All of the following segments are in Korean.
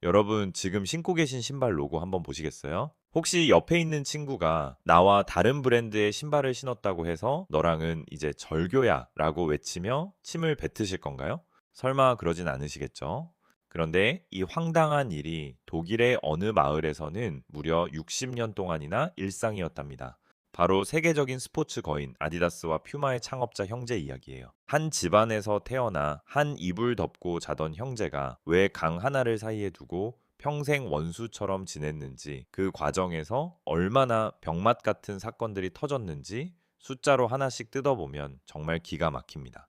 여러분 지금 신고 계신 신발 로고 한번 보시겠어요? 혹시 옆에 있는 친구가 나와 다른 브랜드의 신발을 신었다고 해서 너랑은 이제 절교야 라고 외치며 침을 뱉으실 건가요? 설마 그러진 않으시겠죠? 그런데 이 황당한 일이 독일의 어느 마을에서는 무려 60년 동안이나 일상이었답니다. 바로 세계적인 스포츠 거인 아디다스와 퓨마의 창업자 형제 이야기예요. 한 집안에서 태어나 한 이불 덮고 자던 형제가 왜 강 하나를 사이에 두고 평생 원수처럼 지냈는지, 그 과정에서 얼마나 병맛 같은 사건들이 터졌는지 숫자로 하나씩 뜯어보면 정말 기가 막힙니다.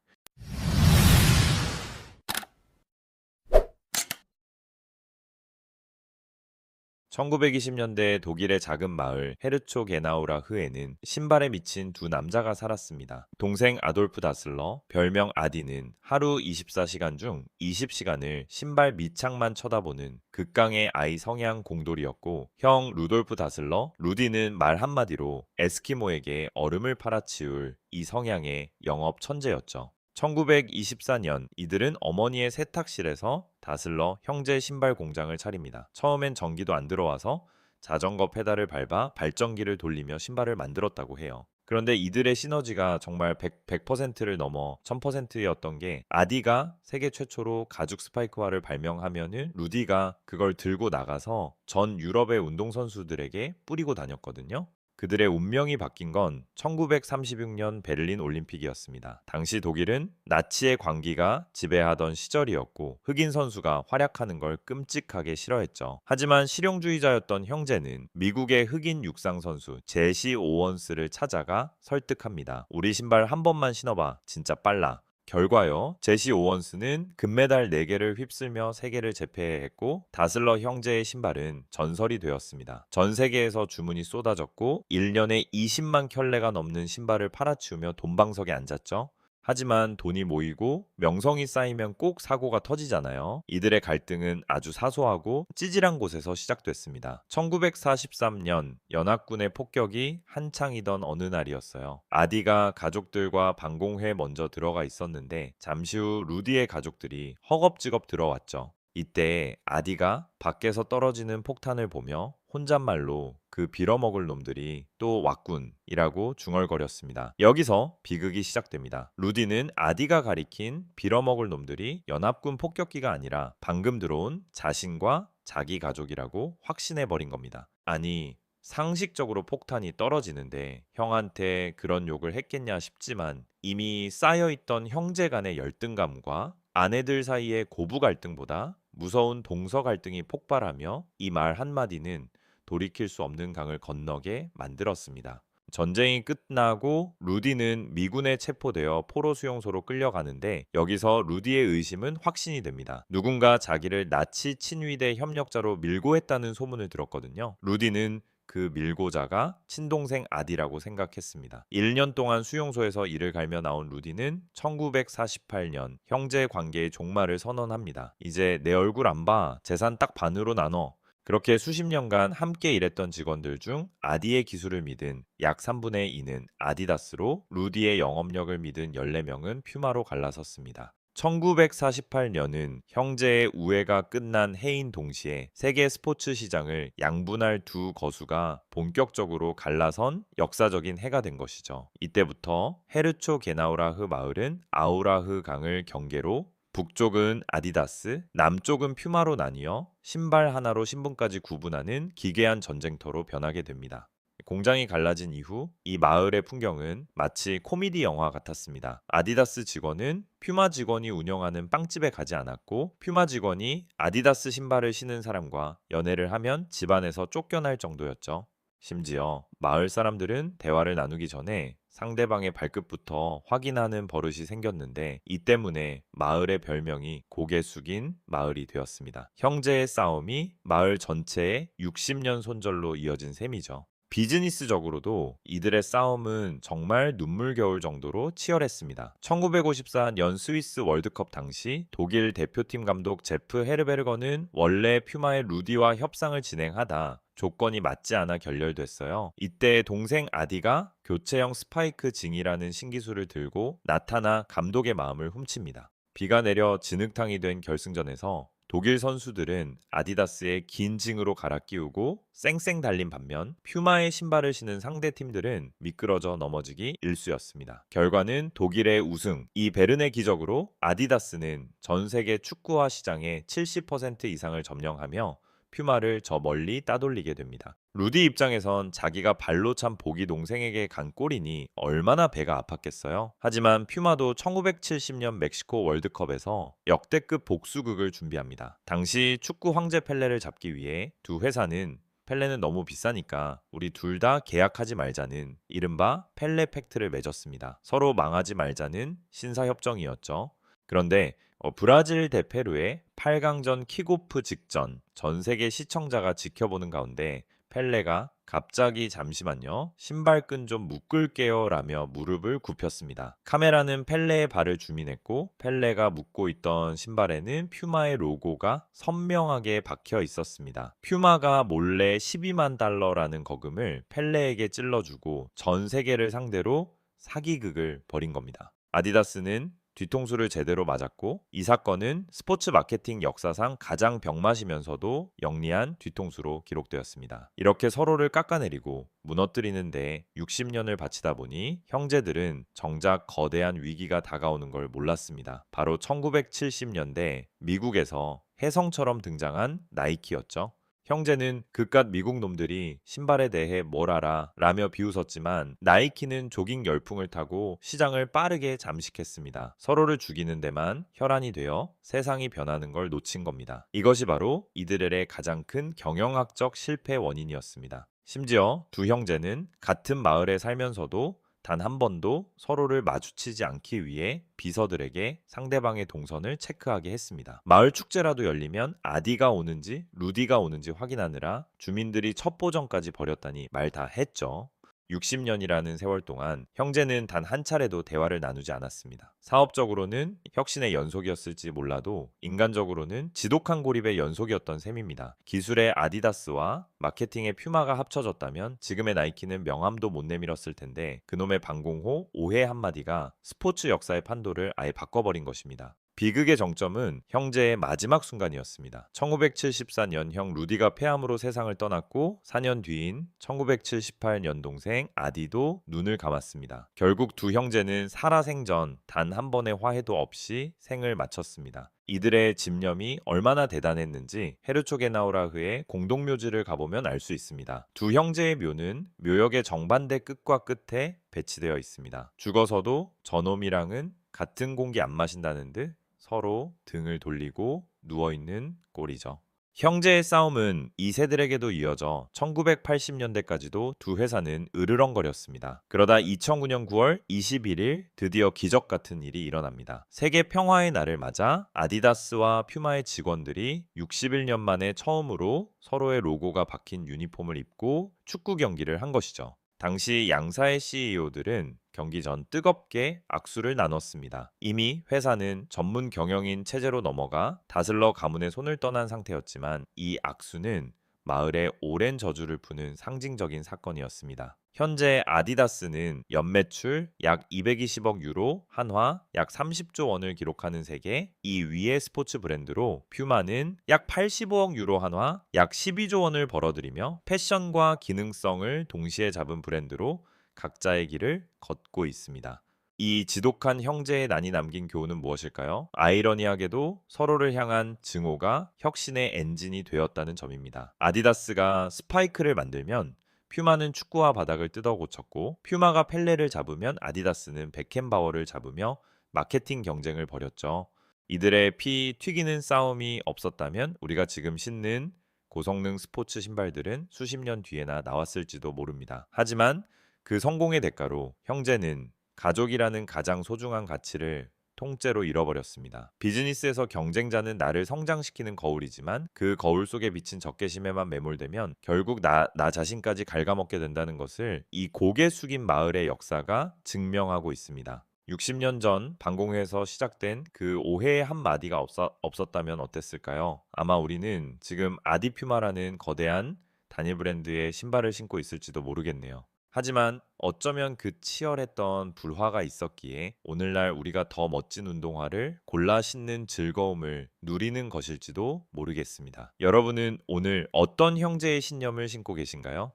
1920년대 독일의 작은 마을 헤르초게나우라흐에는 신발에 미친 두 남자가 살았습니다. 동생 아돌프 다슬러, 별명 아디는 하루 24시간 중 20시간을 신발 밑창만 쳐다보는 극강의 아이 성향 공돌이였고, 형 루돌프 다슬러, 루디는 말 한마디로 에스키모에게 얼음을 팔아치울 이 성향의 영업 천재였죠. 1924년 이들은 어머니의 세탁실에서 다슬러 형제 신발 공장을 차립니다. 처음엔 전기도 안 들어와서 자전거 페달을 밟아 발전기를 돌리며 신발을 만들었다고 해요. 그런데 이들의 시너지가 정말 100%를 넘어 1000%였던 게, 아디가 세계 최초로 가죽 스파이크화를 발명하면은 루디가 그걸 들고 나가서 전 유럽의 운동선수들에게 뿌리고 다녔거든요. 그들의 운명이 바뀐 건 1936년 베를린 올림픽이었습니다. 당시 독일은 나치의 광기가 지배하던 시절이었고, 흑인 선수가 활약하는 걸 끔찍하게 싫어했죠. 하지만 실용주의자였던 형제는 미국의 흑인 육상 선수 제시 오원스를 찾아가 설득합니다. 우리 신발 한 번만 신어봐. 진짜 빨라. 결과요, 제시 오원스는 금메달 4개를 휩쓸며 세계를 제패했고, 다슬러 형제의 신발은 전설이 되었습니다. 전 세계에서 주문이 쏟아졌고 1년에 20만 켤레가 넘는 신발을 팔아치우며 돈방석에 앉았죠. 하지만 돈이 모이고 명성이 쌓이면 꼭 사고가 터지잖아요. 이들의 갈등은 아주 사소하고 찌질한 곳에서 시작됐습니다. 1943년 연합군의 폭격이 한창이던 어느 날이었어요. 아디가 가족들과 방공회에 먼저 들어가 있었는데, 잠시 후 루디의 가족들이 허겁지겁 들어왔죠. 이때 아디가 밖에서 떨어지는 폭탄을 보며 혼잣말로 그 빌어먹을 놈들이 또 왔군이라고 중얼거렸습니다. 여기서 비극이 시작됩니다. 루디는 아디가 가리킨 빌어먹을 놈들이 연합군 폭격기가 아니라 방금 들어온 자신과 자기 가족이라고 확신해버린 겁니다. 아니, 상식적으로 폭탄이 떨어지는데 형한테 그런 욕을 했겠냐 싶지만, 이미 쌓여있던 형제 간의 열등감과 아내들 사이의 고부 갈등보다 무서운 동서 갈등이 폭발하며 이 말 한마디는 돌이킬 수 없는 강을 건너게 만들었습니다. 전쟁이 끝나고 루디는 미군에 체포되어 포로 수용소로 끌려가는데, 여기서 루디의 의심은 확신이 됩니다. 누군가 자기를 나치 친위대 협력자로 밀고 했다는 소문을 들었거든요. 루디는 그 밀고자가 친동생 아디라고 생각했습니다. 1년 동안 수용소에서 이를 갈며 나온 루디는 1948년 형제 관계의 종말을 선언합니다. 이제 내 얼굴 안 봐. 재산 딱 반으로 나눠. 그렇게 수십 년간 함께 일했던 직원들 중 아디의 기술을 믿은 약 3분의 2는 아디다스로, 루디의 영업력을 믿은 14명은 퓨마로 갈라섰습니다. 1948년은 형제의 우애가 끝난 해인 동시에 세계 스포츠 시장을 양분할 두 거수가 본격적으로 갈라선 역사적인 해가 된 것이죠. 이때부터 헤르초 게나우라흐 마을은 아우라흐 강을 경계로 북쪽은 아디다스, 남쪽은 퓨마로 나뉘어 신발 하나로 신분까지 구분하는 기괴한 전쟁터로 변하게 됩니다. 공장이 갈라진 이후 이 마을의 풍경은 마치 코미디 영화 같았습니다. 아디다스 직원은 퓨마 직원이 운영하는 빵집에 가지 않았고, 퓨마 직원이 아디다스 신발을 신은 사람과 연애를 하면 집안에서 쫓겨날 정도였죠. 심지어 마을 사람들은 대화를 나누기 전에 상대방의 발끝부터 확인하는 버릇이 생겼는데, 이 때문에 마을의 별명이 고개 숙인 마을이 되었습니다. 형제의 싸움이 마을 전체에 60년 손절로 이어진 셈이죠. 비즈니스적으로도 이들의 싸움은 정말 눈물겨울 정도로 치열했습니다. 1954년 스위스 월드컵 당시 독일 대표팀 감독 제프 헤르베르거는 원래 퓨마의 루디와 협상을 진행하다 조건이 맞지 않아 결렬됐어요. 이때 동생 아디가 교체형 스파이크 징이라는 신기술을 들고 나타나 감독의 마음을 훔칩니다. 비가 내려 진흙탕이 된 결승전에서 독일 선수들은 아디다스의 긴 징으로 갈아 끼우고 쌩쌩 달린 반면 퓨마의 신발을 신은 상대 팀들은 미끄러져 넘어지기 일쑤였습니다. 결과는 독일의 우승, 이 베른의 기적으로 아디다스는 전 세계 축구화 시장의 70% 이상을 점령하며 퓨마를 저 멀리 따돌리게 됩니다. 루디 입장에선 자기가 발로 찬 보기 동생에게 간 골이니 얼마나 배가 아팠겠어요. 하지만 퓨마도 1970년 멕시코 월드컵에서 역대급 복수극을 준비합니다. 당시 축구 황제 펠레를 잡기 위해 두 회사는 펠레는 너무 비싸니까 우리 둘 다 계약하지 말자는 이른바 펠레 팩트를 맺었습니다. 서로 망하지 말자는 신사협정이었죠. 그런데 브라질 대 페루의 8강전 킥오프 직전 전 세계 시청자가 지켜보는 가운데 펠레가 갑자기 잠시만요. 신발끈 좀 묶을게요 라며 무릎을 굽혔습니다. 카메라는 펠레의 발을 줌인했고 펠레가 묶고 있던 신발에는 퓨마의 로고가 선명하게 박혀 있었습니다. 퓨마가 몰래 12만 달러라는 거금을 펠레에게 찔러주고 전 세계를 상대로 사기극을 벌인 겁니다. 아디다스는 뒤통수를 제대로 맞았고 이 사건은 스포츠 마케팅 역사상 가장 병맛이면서도 영리한 뒤통수로 기록되었습니다. 이렇게 서로를 깎아내리고 무너뜨리는데 60년을 바치다 보니 형제들은 정작 거대한 위기가 다가오는 걸 몰랐습니다. 바로 1970년대 미국에서 혜성처럼 등장한 나이키였죠. 형제는 그깟 미국 놈들이 신발에 대해 뭘 알아 라며 비웃었지만 나이키는 조깅 열풍을 타고 시장을 빠르게 잠식했습니다. 서로를 죽이는 데만 혈안이 되어 세상이 변하는 걸 놓친 겁니다. 이것이 바로 이들의 가장 큰 경영학적 실패 원인이었습니다. 심지어 두 형제는 같은 마을에 살면서도 단 한 번도 서로를 마주치지 않기 위해 비서들에게 상대방의 동선을 체크하게 했습니다. 마을 축제라도 열리면 아디가 오는지 루디가 오는지 확인하느라 주민들이 첩보전까지 벌였다니 말 다 했죠. 60년이라는 세월 동안 형제는 단 한 차례도 대화를 나누지 않았습니다. 사업적으로는 혁신의 연속이었을지 몰라도 인간적으로는 지독한 고립의 연속이었던 셈입니다. 기술의 아디다스와 마케팅의 퓨마가 합쳐졌다면 지금의 나이키는 명함도 못 내밀었을 텐데 그놈의 방공호 오해 한마디가 스포츠 역사의 판도를 아예 바꿔버린 것입니다. 비극의 정점은 형제의 마지막 순간이었습니다. 1974년 형 루디가 폐암으로 세상을 떠났고 4년 뒤인 1978년 동생 아디도 눈을 감았습니다. 결국 두 형제는 살아생전 단 한 번의 화해도 없이 생을 마쳤습니다. 이들의 집념이 얼마나 대단했는지 헤르초 게나우라흐의 공동묘지를 가보면 알 수 있습니다. 두 형제의 묘는 묘역의 정반대 끝과 끝에 배치되어 있습니다. 죽어서도 저놈이랑은 같은 공기 안 마신다는 듯 서로 등을 돌리고 누워있는 꼴이죠. 형제의 싸움은 2세들에게도 이어져 1980년대까지도 두 회사는 으르렁거렸습니다. 그러다 2009년 9월 21일 드디어 기적 같은 일이 일어납니다. 세계 평화의 날을 맞아 아디다스와 퓨마의 직원들이 61년 만에 처음으로 서로의 로고가 박힌 유니폼을 입고 축구 경기를 한 것이죠. 당시 양사의 CEO들은 경기 전 뜨겁게 악수를 나눴습니다. 이미 회사는 전문 경영인 체제로 넘어가 다슬러 가문의 손을 떠난 상태였지만 이 악수는 마을에 오랜 저주를 푸는 상징적인 사건이었습니다. 현재 아디다스는 연매출 약 220억 유로, 한화 약 30조 원을 기록하는 세계 2위의 스포츠 브랜드로 퓨마는 약 85억 유로 한화, 약 12조 원을 벌어들이며 패션과 기능성을 동시에 잡은 브랜드로 각자의 길을 걷고 있습니다. 이 지독한 형제의 난이 남긴 교훈은 무엇일까요? 아이러니하게도 서로를 향한 증오가 혁신의 엔진이 되었다는 점입니다. 아디다스가 스파이크를 만들면 퓨마는 축구화 바닥을 뜯어 고쳤고 퓨마가 펠레를 잡으면 아디다스는 베켄바워를 잡으며 마케팅 경쟁을 벌였죠. 이들의 피 튀기는 싸움이 없었다면 우리가 지금 신는 고성능 스포츠 신발들은 수십 년 뒤에나 나왔을지도 모릅니다. 하지만 그 성공의 대가로 형제는 가족이라는 가장 소중한 가치를 통째로 잃어버렸습니다. 비즈니스에서 경쟁자는 나를 성장시키는 거울이지만 그 거울 속에 비친 적개심에만 매몰되면 결국 나 자신까지 ဃ갉아먹게 된다는 것을 이 고개 숙인 마을의 역사가 증명하고 있습니다. 60년 전 방공회에서 시작된 그 오해의 한마디가 없었다면 어땠을까요? 아마 우리는 지금 아디퓨마라는 거대한 단일 브랜드의 신발을 신고 있을지도 모르겠네요. 하지만 어쩌면 그 치열했던 불화가 있었기에 오늘날 우리가 더 멋진 운동화를 골라 신는 즐거움을 누리는 것일지도 모르겠습니다. 여러분은 오늘 어떤 형제의 신념을 신고 계신가요?